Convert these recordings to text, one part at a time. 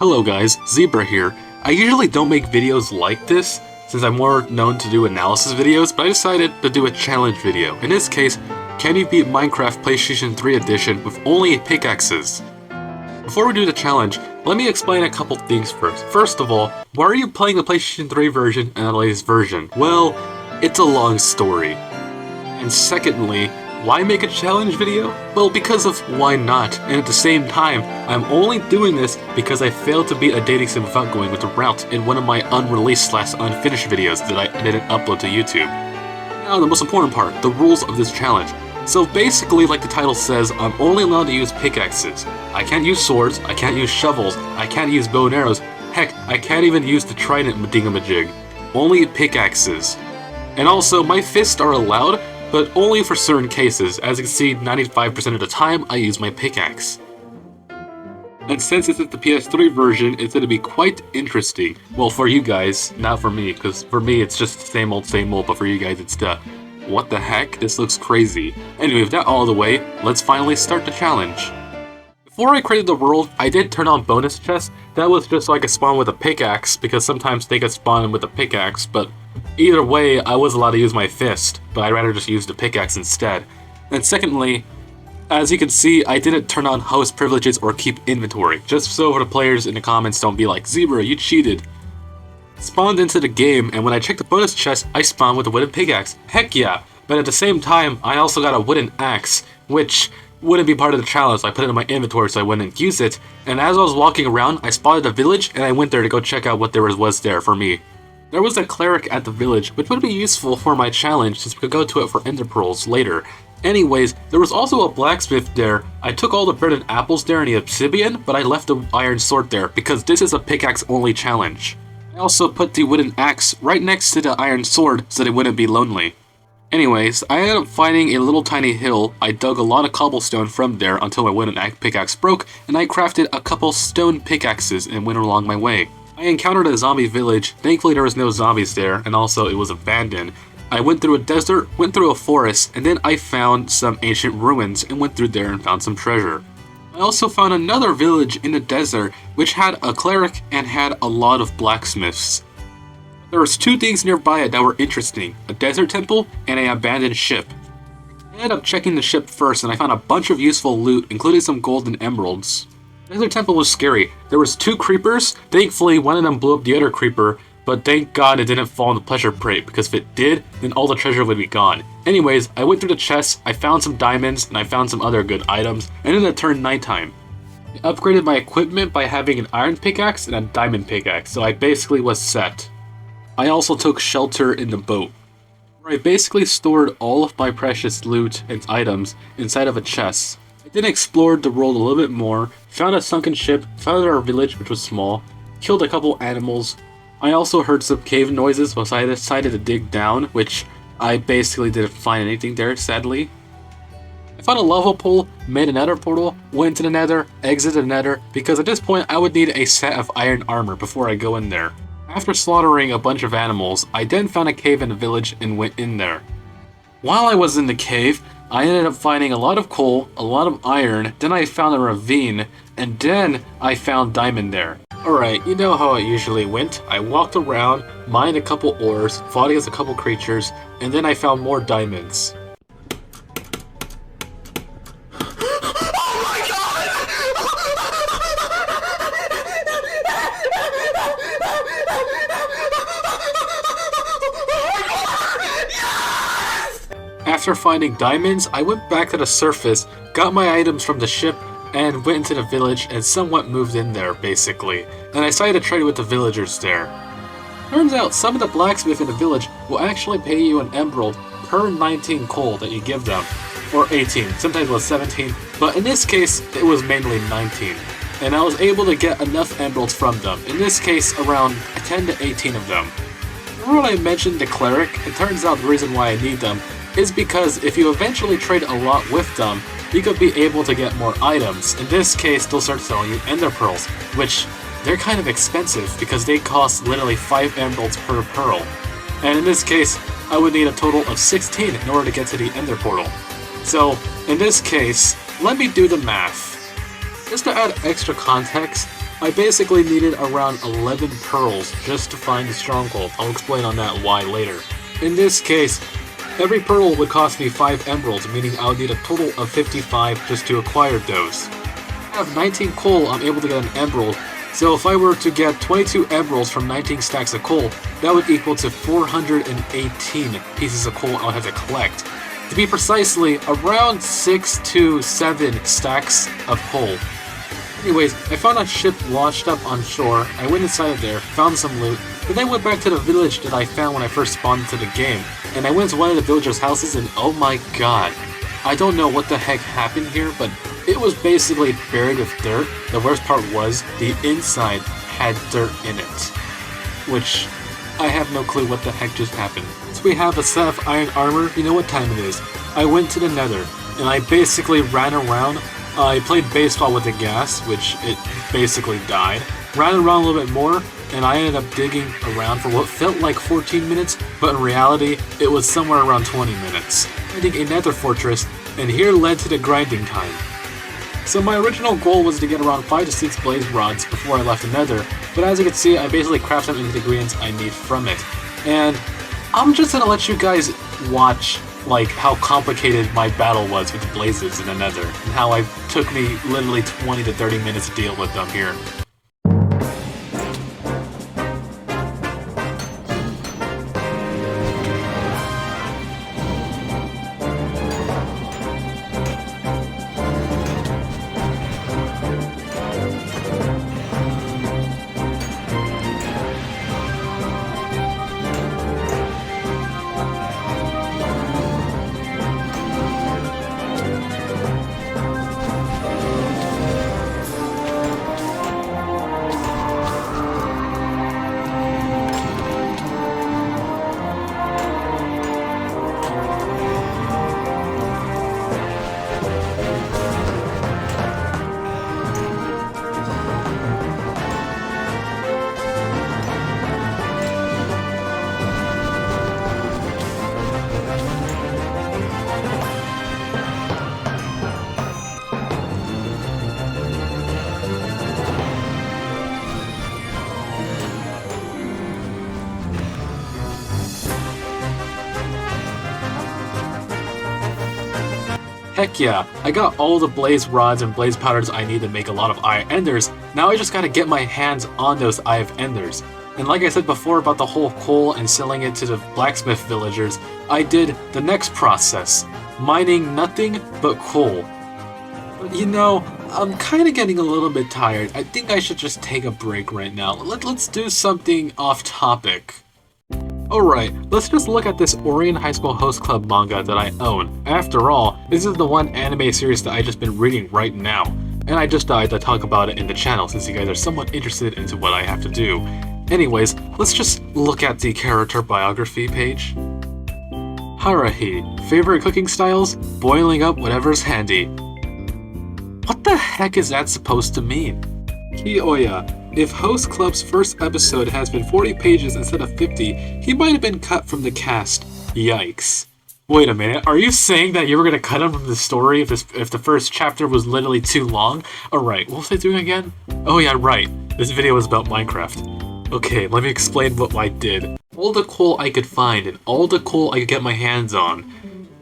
Hello guys, Zebra here. I usually don't make videos like this, since I'm more known to do analysis videos, but I decided to do a challenge video. In this case, can you beat Minecraft PlayStation 3 Edition with only pickaxes? Before we do the challenge, let me explain a couple things first. First of all, why are you playing the PlayStation 3 version and the latest version? Well, it's a long story. And secondly, why make a challenge video? Well, because of why not, and at the same time, I'm only doing this because I failed to beat a dating sim without going with the route in one of my unreleased/unfinished videos that I didn't upload to YouTube. Now, the most important part, the rules of this challenge. So basically, like the title says, I'm only allowed to use pickaxes. I can't use swords, I can't use shovels, I can't use bow and arrows, heck, I can't even use the trident dingamajig. Only pickaxes. And also, my fists are allowed, but only for certain cases. As you can see, 95% of the time, I use my pickaxe. And since this is the PS3 version, it's going to be quite interesting. Well, for you guys, not for me, because for me it's just same old, but for you guys it's the, what the heck, this looks crazy. Anyway, with that all the way, let's finally start the challenge. Before I created the world, I did turn on bonus chests. That was just so I could spawn with a pickaxe, because sometimes they could spawn with a pickaxe, but either way, I was allowed to use my fist, but I'd rather just use the pickaxe instead. And secondly, as you can see, I didn't turn on host privileges or keep inventory, just so the players in the comments don't be like, Zebra, you cheated. Spawned into the game, and when I checked the bonus chest, I spawned with a wooden pickaxe. Heck yeah! But at the same time, I also got a wooden axe, which wouldn't be part of the challenge, so I put it in my inventory so I wouldn't use it. And as I was walking around, I spotted a village, and I went there to go check out what there was there for me. There was a cleric at the village, which would be useful for my challenge since we could go to it for ender pearls later. Anyways, there was also a blacksmith there. I took all the bread and apples there and the obsidian, but I left the iron sword there because this is a pickaxe only challenge. I also put the wooden axe right next to the iron sword so that it wouldn't be lonely. Anyways, I ended up finding a little tiny hill. I dug a lot of cobblestone from there until my wooden pickaxe broke, and I crafted a couple stone pickaxes and went along my way. I encountered a zombie village. Thankfully there was no zombies there, and also it was abandoned. I went through a desert, went through a forest, and then I found some ancient ruins and went through there and found some treasure. I also found another village in the desert which had a cleric and had a lot of blacksmiths. There was two things nearby it that were interesting, a desert temple and an abandoned ship. I ended up checking the ship first and I found a bunch of useful loot, including some gold and emeralds. The desert temple was scary. There was two creepers. Thankfully, one of them blew up the other creeper, but thank God it didn't fall in the pleasure crate, because if it did, then all the treasure would be gone. Anyways, I went through the chests, I found some diamonds, and I found some other good items, and then it turned nighttime. I upgraded my equipment by having an iron pickaxe and a diamond pickaxe, so I basically was set. I also took shelter in the boat, where I basically stored all of my precious loot and items inside of a chest. I then explored the world a little bit more, found a sunken ship, found our village which was small, killed a couple animals. I also heard some cave noises, so I decided to dig down, which I basically didn't find anything there, sadly. I found a lava pool, made a nether portal, went to the nether, exited the nether, because at this point I would need a set of iron armor before I go in there. After slaughtering a bunch of animals, I then found a cave in the village and went in there. While I was in the cave, I ended up finding a lot of coal, a lot of iron, then I found a ravine, and then I found diamond there. Alright, you know how it usually went. I walked around, mined a couple ores, fought against a couple creatures, and then I found more diamonds. After finding diamonds, I went back to the surface, got my items from the ship, and went into the village and somewhat moved in there, basically. And I decided to trade with the villagers there. Turns out some of the blacksmiths in the village will actually pay you an emerald per 19 coal that you give them. Or 18, sometimes it was 17, but in this case, it was mainly 19. And I was able to get enough emeralds from them, in this case around 10 to 18 of them. Remember when I mentioned the cleric? It turns out the reason why I need them is because if you eventually trade a lot with them, you could be able to get more items. In this case, they'll start selling you ender pearls, which they're kind of expensive because they cost literally 5 emeralds per pearl. And in this case, I would need a total of 16 in order to get to the ender portal. So, in this case, let me do the math. Just to add extra context, I basically needed around 11 pearls just to find the stronghold. I'll explain on that why later. In this case, every pearl would cost me 5 emeralds, meaning I would need a total of 55 just to acquire those. I have 19 coal, I'm able to get an emerald, so if I were to get 22 emeralds from 19 stacks of coal, that would equal to 418 pieces of coal I would have to collect. To be precisely, around 6 to 7 stacks of coal. Anyways, I found a ship launched up on shore, I went inside of there, found some loot, then I went back to the village that I found when I first spawned into the game, and I went to one of the villagers' houses and oh my god. I don't know what the heck happened here, but it was basically buried with dirt. The worst part was, the inside had dirt in it. Which, I have no clue what the heck just happened. So we have a set of iron armor, you know what time it is. I went to the nether, and I basically ran around. I played baseball with the gas, which it basically died. Ran around a little bit more, and I ended up digging around for what felt like 14 minutes, but in reality, it was somewhere around 20 minutes. Finding a nether fortress, and here led to the grinding time. So my original goal was to get around 5 to 6 blaze rods before I left the nether, but as you can see, I basically crafted them into the ingredients I need from it. And I'm just gonna let you guys watch like how complicated my battle was with the blazes in the nether, and how it took me literally 20 to 30 minutes to deal with them here. Heck yeah, I got all the blaze rods and blaze powders I need to make a lot of eye of enders. Now I just gotta get my hands on those eye of enders. And like I said before about the whole coal and selling it to the blacksmith villagers, I did the next process, mining nothing but coal. But you know, I'm kinda getting a little bit tired. I think I should just take a break right now. Let's do something off topic. Alright, let's just look at this Ouran High School Host Club manga that I own. After all, this is the one anime series that I just been reading right now. And I just thought I'd talk about it in the channel since you guys are somewhat interested into what I have to do. Anyways, let's just look at the character biography page. Haruhi, favorite cooking styles? Boiling up whatever's handy. What the heck is that supposed to mean? Kiyoya, if Host Club's first episode has been 40 pages instead of 50, he might have been cut from the cast. Yikes. Wait a minute, are you saying that you were gonna cut him from the story if the first chapter was literally too long? Alright, what was I doing again? Oh yeah, right. This video is about Minecraft. Okay, let me explain what I did. All the coal I could find and all the coal I could get my hands on.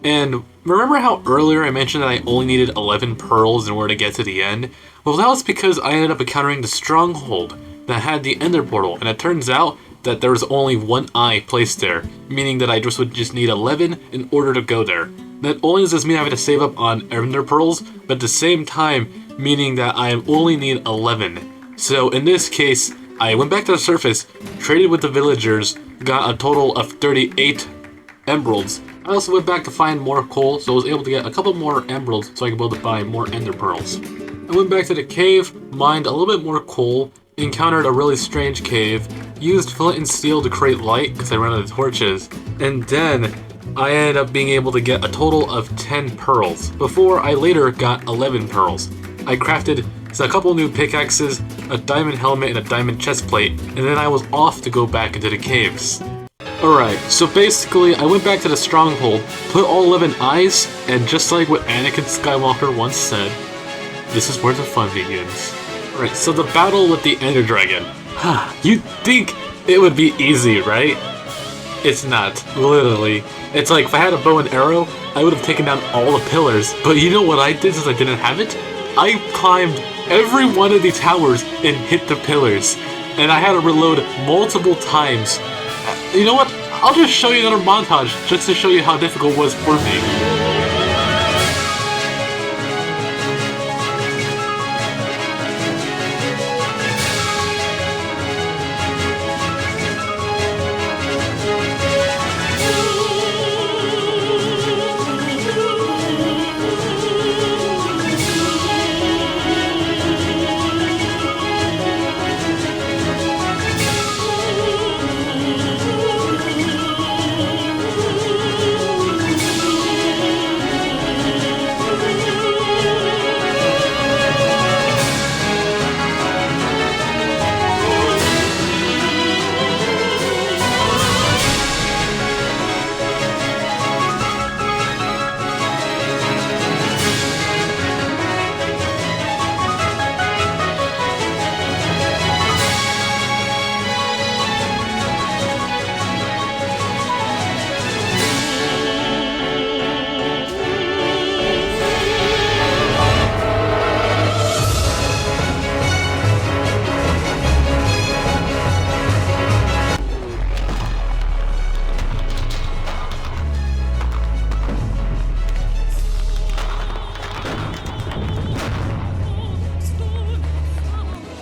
And remember how earlier I mentioned that I only needed 11 pearls in order to get to the end? Well, that was because I ended up encountering the stronghold that had the ender portal, and it turns out that there was only one eye placed there, meaning that I would just need 11 in order to go there. That only does this mean having to save up on ender pearls, but at the same time, meaning that I only need 11. So in this case, I went back to the surface, traded with the villagers, got a total of 38 emeralds. I also went back to find more coal, so I was able to get a couple more emeralds so I could be able to buy more ender pearls. I went back to the cave, mined a little bit more coal, encountered a really strange cave, used flint and steel to create light because I ran out of torches, and then I ended up being able to get a total of 10 pearls, before I later got 11 pearls. I crafted a couple new pickaxes, a diamond helmet, and a diamond chestplate, and then I was off to go back into the caves. Alright, so basically I went back to the stronghold, put all 11 eyes, and just like what Anakin Skywalker once said, this is where the fun begins. Alright, so the battle with the Ender Dragon. You'd think it would be easy, right? It's not, literally. It's like if I had a bow and arrow, I would have taken down all the pillars. But you know what I did since I didn't have it? I climbed every one of these towers and hit the pillars. And I had to reload multiple times. You know what? I'll just show you another montage just to show you how difficult it was for me.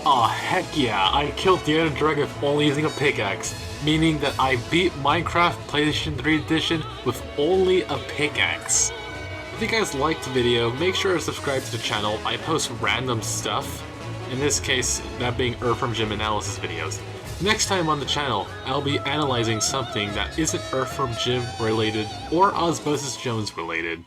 Aw, heck yeah, I killed the Ender Dragon only using a pickaxe, meaning that I beat Minecraft PlayStation 3 Edition with only a pickaxe. If you guys liked the video, make sure to subscribe to the channel. I post random stuff, in this case, that being Earthworm Jim analysis videos. Next time on the channel, I'll be analyzing something that isn't Earthworm Jim related or Osmosis Jones related.